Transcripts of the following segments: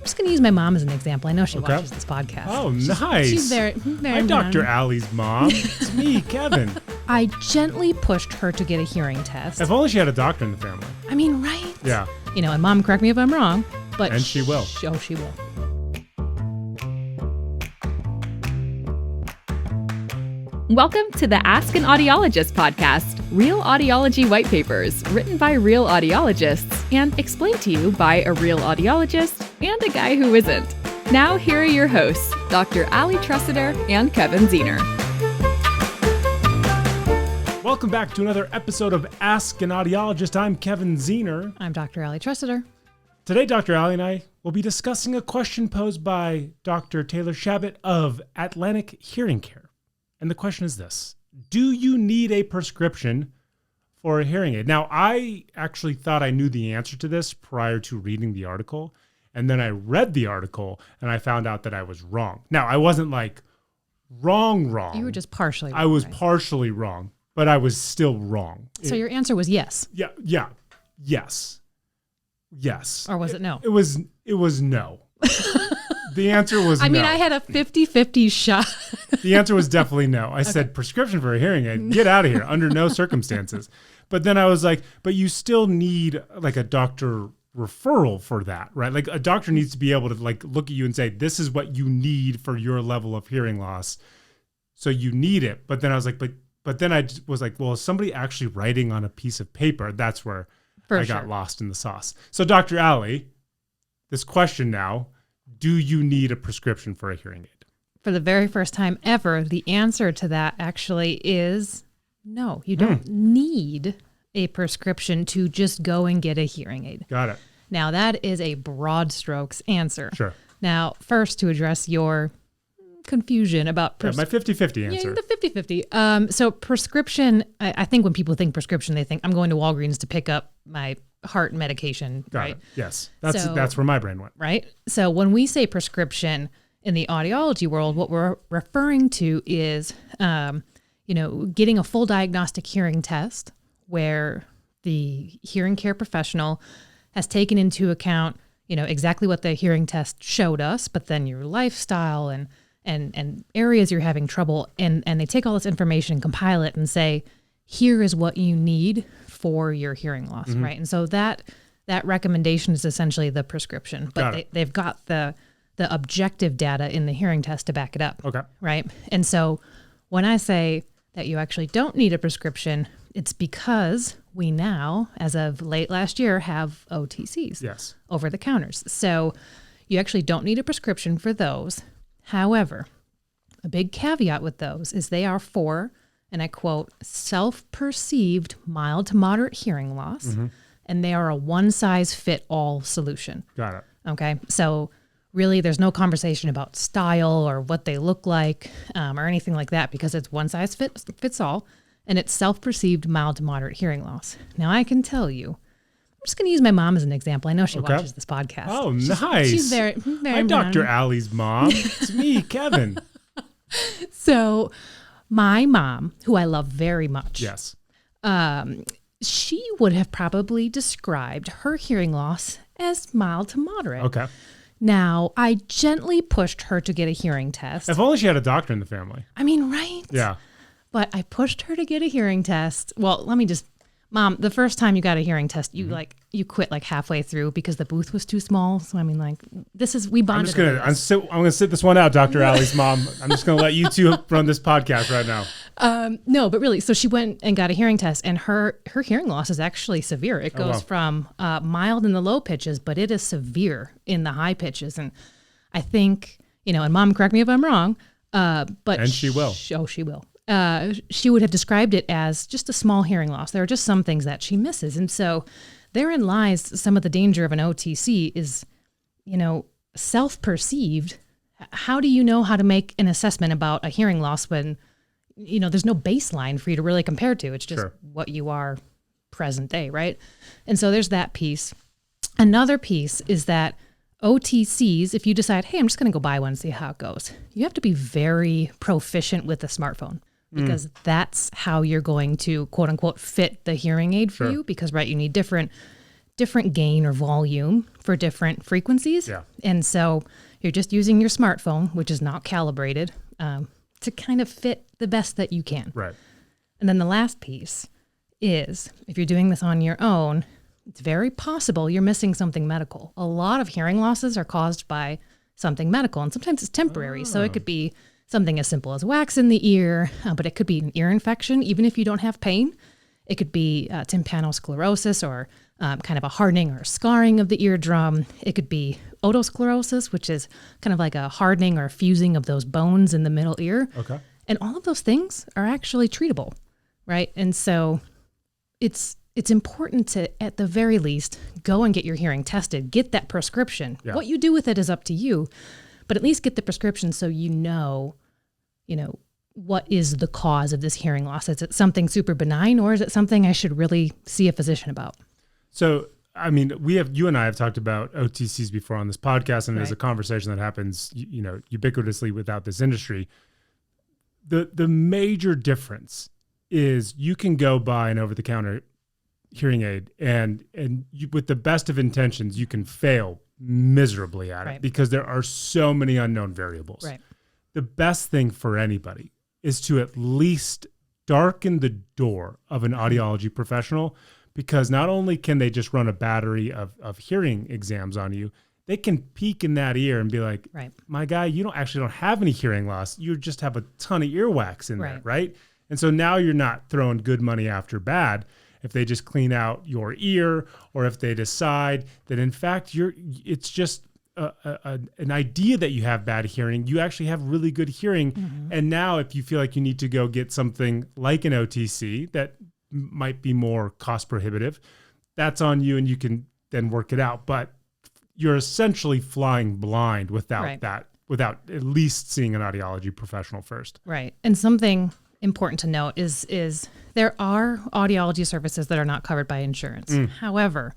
just going to use my mom as an example. I know she watches this podcast. Oh, nice. She's very I'm Dr. Allie's mom. It's me, Kevin. I gently pushed her to get a hearing test. If only she had a doctor in the family. I mean, right? Yeah. And Mom, correct me if I'm wrong, but... And she will. Oh, she will. Welcome to the Ask an Audiologist podcast, real audiology white papers written by real audiologists and explained to you by a real audiologist and a guy who isn't. Now, here are your hosts, Dr. Allie Tressiter and Kevin Ziener. Welcome back to another episode of Ask an Audiologist. I'm Kevin Ziener. I'm Dr. Allie Tressiter. Today, Dr. Allie and I will be discussing a question posed by Dr. Taylor Shabbat of Atlantic Hearing Care. And the question is this: do you need a prescription for a hearing aid? Now, I actually thought I knew the answer to this prior to reading the article. And then I read the article and I found out that I was wrong. Now, I wasn't like wrong. You were just partially wrong. I was partially wrong, but I was still wrong. So your answer was yes? Yes. Or was it no? It was no. The answer was no. I mean, I had a 50-50 shot. The answer was definitely no. I said prescription for a hearing aid. Get out of here under no circumstances. But then I was like, but you still need like a doctor referral for that, right? Like a doctor needs to be able to like look at you and say, this is what you need for your level of hearing loss. So you need it. But then I was like, but then I was like, well, is somebody actually writing on a piece of paper? That's where I got lost in the sauce. So Dr. Allie, this question now, do you need a prescription for a hearing aid? For the very first time ever, the answer to that actually is no. You don't need a prescription to just go and get a hearing aid. Got it. Now, that is a broad strokes answer. Sure. Now, first, to address your confusion about... my 50-50 answer. Yeah, the 50-50. So prescription, I think when people think prescription, they think I'm going to Walgreens to pick up my heart medication, Got right? it. Yes. That's where my brain went. Right? So when we say prescription in the audiology world, what we're referring to is, getting a full diagnostic hearing test where the hearing care professional has taken into account, exactly what the hearing test showed us, but then your lifestyle and areas you're having trouble, and they take all this information and compile it and say, here is what you need for your hearing loss, right? And so that recommendation is essentially the prescription, but they've got the objective data in the hearing test to back it up, right? And so when I say that you actually don't need a prescription, it's because we now, as of late last year, have OTCs, yes, over the counters. So you actually don't need a prescription for those. However, a big caveat with those is they are for, and I quote, self-perceived mild to moderate hearing loss, and they are a one-size-fit-all solution. Got it. Okay, so really there's no conversation about style or what they look like or anything like that, because it's one size fits all, and it's self-perceived mild to moderate hearing loss. Now, I can tell you, I'm just going to use my mom as an example. I know she watches this podcast. Oh, nice. She's very I'm Dr. Allie's mom. It's me, Kevin. So my mom, who I love very much, yes, she would have probably described her hearing loss as mild to moderate. Okay. Now, I gently pushed her to get a hearing test. If only she had a doctor in the family. I mean, right? Yeah. But I pushed her to get a hearing test. Well, Mom, the first time you got a hearing test, you quit like halfway through because the booth was too small. So I mean, like, we bonded. I'm gonna sit this one out, Dr. Allie's mom. I'm just gonna let you two run this podcast right now. No, but really, so she went and got a hearing test, and her hearing loss is actually severe. It goes from mild in the low pitches, but it is severe in the high pitches. And I think, and Mom, correct me if I'm wrong, but she will. She will. She would have described it as just a small hearing loss. There are just some things that she misses. And so therein lies some of the danger of an OTC is, self-perceived. How do you know how to make an assessment about a hearing loss when, there's no baseline for you to really compare to? It's just what you are present day, right? And so there's that piece. Another piece is that OTCs, if you decide, hey, I'm just going to go buy one and see how it goes, you have to be very proficient with the smartphone. Because that's how you're going to, quote unquote, fit the hearing aid for you. Because, right, you need different different gain or volume for different frequencies. Yeah. And so you're just using your smartphone, which is not calibrated, to kind of fit the best that you can. Right. And then the last piece is if you're doing this on your own, it's very possible you're missing something medical. A lot of hearing losses are caused by something medical, and sometimes it's temporary. So it could be something as simple as wax in the ear, but it could be an ear infection, even if you don't have pain. It could be tympanosclerosis or kind of a hardening or scarring of the eardrum. It could be otosclerosis, which is kind of like a hardening or fusing of those bones in the middle ear. Okay. And all of those things are actually treatable, right? And so it's important to, at the very least, go and get your hearing tested, get that prescription. Yeah. What you do with it is up to you, but at least get the prescription so you know, what is the cause of this hearing loss? Is it something super benign, or is it something I should really see a physician about? So, I mean, you and I have talked about OTCs before on this podcast, and there's a conversation that happens, ubiquitously without this industry. The major difference is you can go buy an over-the-counter hearing aid, and you, with the best of intentions, you can fail miserably at it because there are so many unknown variables. Right. The best thing for anybody is to at least darken the door of an audiology professional, because not only can they just run a battery of hearing exams on you, they can peek in that ear and be like, my guy, you don't have any hearing loss. You just have a ton of earwax in there, right? And so now you're not throwing good money after bad if they just clean out your ear, or if they decide that in fact it's just an idea that you have bad hearing. You actually have really good hearing. Mm-hmm. And now if you feel like you need to go get something like an OTC that might be more cost prohibitive, that's on you, and you can then work it out. But you're essentially flying blind without without at least seeing an audiology professional first. Right. And something important to note is there are audiology services that are not covered by insurance. However,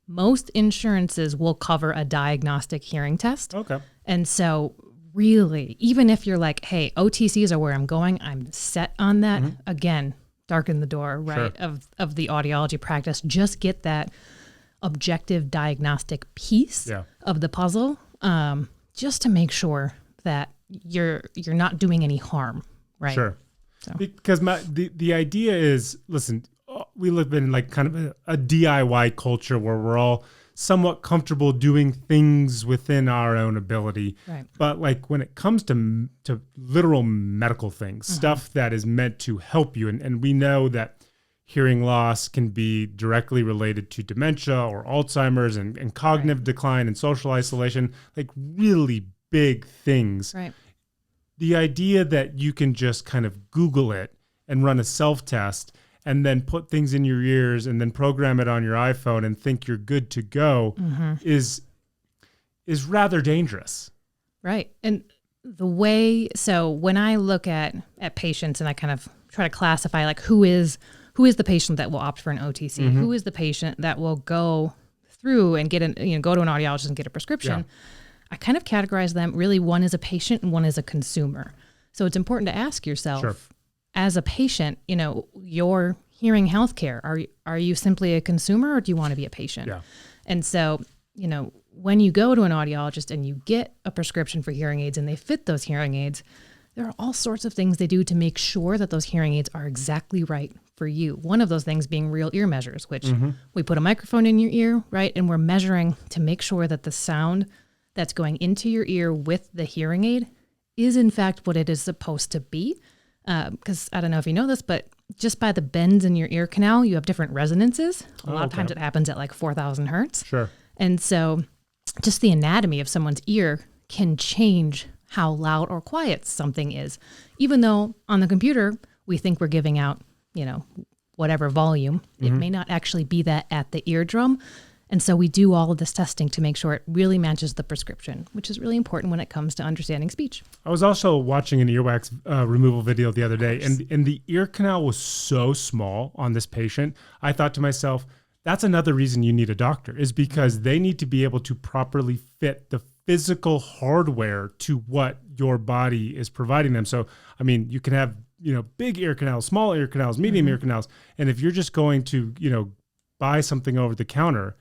most insurances will cover a diagnostic hearing test. Okay. And so really, even if you're like, hey, OTCs are where I'm going, I'm set on that, again, darken the door, right, of the audiology practice. Just get that objective diagnostic piece of the puzzle, just to make sure that you're not doing any harm, right? Sure. So. Because the idea is, listen, we live in like kind of a DIY culture where we're all somewhat comfortable doing things within our own ability. Right. But like when it comes to literal medical things, stuff that is meant to help you, and we know that hearing loss can be directly related to dementia or Alzheimer's and cognitive decline and social isolation, like really big things. Right. The idea that you can just kind of Google it and run a self-test and then put things in your ears and then program it on your iPhone and think you're good to go is rather dangerous. Right. And so when I look at patients and I kind of try to classify like who is the patient that will opt for an OTC, who is the patient that will go through and go to an audiologist and get a prescription, I kind of categorize them really, one is a patient and one is a consumer. So it's important to ask yourself, as a patient, your hearing healthcare, are you simply a consumer, or do you want to be a patient? Yeah. And so, when you go to an audiologist and you get a prescription for hearing aids and they fit those hearing aids, there are all sorts of things they do to make sure that those hearing aids are exactly right for you. One of those things being real ear measures, which we put a microphone in your ear, right? And we're measuring to make sure that the sound that's going into your ear with the hearing aid is in fact what it is supposed to be. Because I don't know if you know this, but just by the bends in your ear canal, you have different resonances. A lot of times it happens at like 4,000 hertz. Sure. And so just the anatomy of someone's ear can change how loud or quiet something is. Even though on the computer, we think we're giving out, whatever volume, it may not actually be that at the eardrum. And so we do all of this testing to make sure it really matches the prescription, which is really important when it comes to understanding speech. I was also watching an earwax removal video the other day, and the ear canal was so small on this patient. I thought to myself, that's another reason you need a doctor, is because they need to be able to properly fit the physical hardware to what your body is providing them. So, I mean, you can have, big ear canals, small ear canals, medium ear canals. And if you're just going to, buy something over the counter,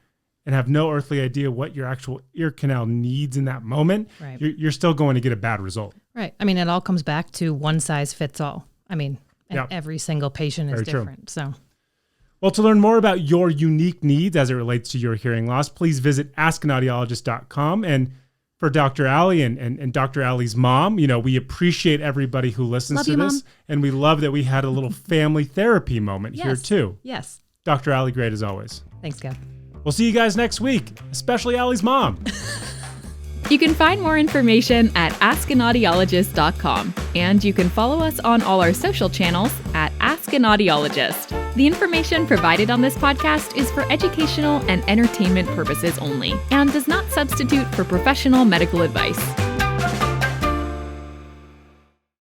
and have no earthly idea what your actual ear canal needs in that moment, Right. you're still going to get a bad result. Right. I mean, it all comes back to one size fits all. I mean, and Yeah. every single patient is Very true. different. So, Well, to learn more about your unique needs as it relates to your hearing loss, please visit askanaudiologist.com. And for Dr. Allie and Dr. Allie's mom, we appreciate everybody who listens Love to you, this. Mom. And we love that we had a little family therapy moment here Yes. too. yes. Dr. Allie, great as always. Thanks, Kev. We'll see you guys next week, especially Allie's mom. You can find more information at askanaudiologist.com, and you can follow us on all our social channels at Ask an Audiologist. The information provided on this podcast is for educational and entertainment purposes only and does not substitute for professional medical advice.